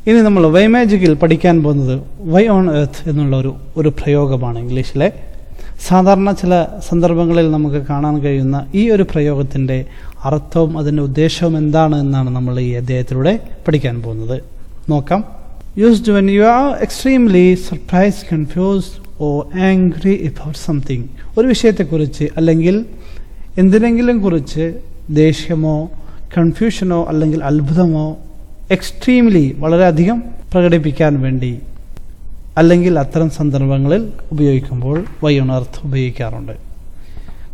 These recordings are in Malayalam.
ഇനി നമ്മൾ വൈ മാജിക്കിൽ പഠിക്കാൻ പോകുന്നത് വൈ ഓൺ എർത്ത് എന്നുള്ള ഒരു പ്രയോഗമാണ് ഇംഗ്ലീഷിലെ. സാധാരണ ചില സന്ദർഭങ്ങളിൽ നമുക്ക് കാണാൻ കഴിയുന്ന ഈ ഒരു പ്രയോഗത്തിൻ്റെ അർത്ഥവും അതിൻ്റെ ഉദ്ദേശവും എന്താണ് എന്നാണ് നമ്മൾ ഈ അധ്യായത്തിലൂടെ പഠിക്കാൻ പോകുന്നത്. നോക്കാം. Used when you are extremely surprised, confused or angry about something. ഒരു വിഷയത്തെക്കുറിച്ച് അല്ലെങ്കിൽ എന്തിനെങ്കിലും കുറിച്ച് ദേഷ്യമോ കൺഫ്യൂഷനോ അല്ലെങ്കിൽ അത്ഭുതമോ എക്സ്ട്രീംലി വളരെയധികം പ്രകടിപ്പിക്കാൻ വേണ്ടി അല്ലെങ്കിൽ അത്തരം സന്ദർഭങ്ങളിൽ ഉപയോഗിക്കുമ്പോൾ വൈ ഓൺ എർത്ത് ഉപയോഗിക്കാറുണ്ട്.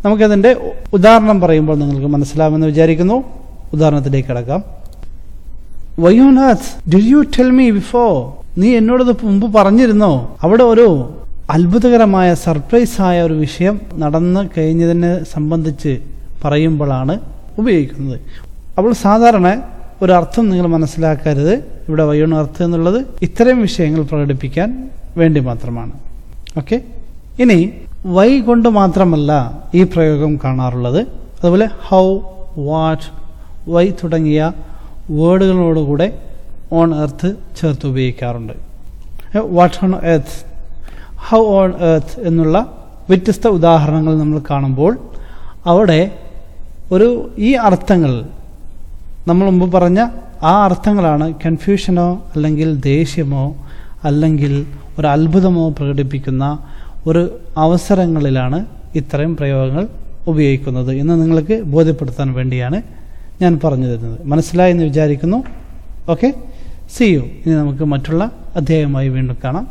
നമുക്കതിൻ്റെ ഉദാഹരണം പറയുമ്പോൾ നിങ്ങൾക്ക് മനസ്സിലാവുമെന്ന് വിചാരിക്കുന്നു. ഉദാഹരണത്തിലേക്ക് കടക്കാം. Why on earth did you tell me before? നീ എന്നോടത് മുമ്പ് പറഞ്ഞിരുന്നോ? അവിടെ ഒരു അത്ഭുതകരമായ സർപ്രൈസായ ഒരു വിഷയം നടന്നു കഴിഞ്ഞതിനെ സംബന്ധിച്ച് പറയുമ്പോഴാണ് ഉപയോഗിക്കുന്നത്. അപ്പോൾ സാധാരണ ഒരർത്ഥം നിങ്ങൾ മനസ്സിലാക്കരുത്. ഇവിടെ വൈ ഓൺ എർത്ത് എന്നുള്ളത് ഇത്തരം വിഷയങ്ങൾ പ്രകടിപ്പിക്കാൻ വേണ്ടി മാത്രമാണ്. ഓക്കെ. ഇനി വൈ കൊണ്ട് മാത്രമല്ല ഈ പ്രയോഗം കാണാറുള്ളത്. അതുപോലെ ഹൗ, വാട്ട്, വൈ തുടങ്ങിയ വേർഡുകളോടുകൂടെ ഓൺ എർത്ത് ചേർത്ത് ഉപയോഗിക്കാറുണ്ട്. What on earth, how on earth എന്നുള്ള വ്യത്യസ്ത ഉദാഹരണങ്ങൾ നമ്മൾ കാണുമ്പോൾ അവിടെ ഈ അർത്ഥങ്ങൾ നമ്മൾ മുമ്പ് പറഞ്ഞ ആ അർത്ഥങ്ങളാണ് കൺഫ്യൂഷനോ അല്ലെങ്കിൽ ദേഷ്യമോ അല്ലെങ്കിൽ ഒരു അത്ഭുതമോ പ്രകടിപ്പിക്കുന്ന ഒരു അവസരങ്ങളിലാണ് ഇത്തരം പ്രയോഗങ്ങൾ ഉപയോഗിക്കുന്നത് എന്ന് നിങ്ങൾക്ക് ബോധ്യപ്പെടുത്താൻ വേണ്ടിയാണ് ഞാൻ പറഞ്ഞു തരുന്നത്. മനസ്സിലായെന്ന് വിചാരിക്കുന്നു. Okay, see you. ഇനി നമുക്ക് മറ്റുള്ള അധ്യായമായി വീണ്ടും കാണാം.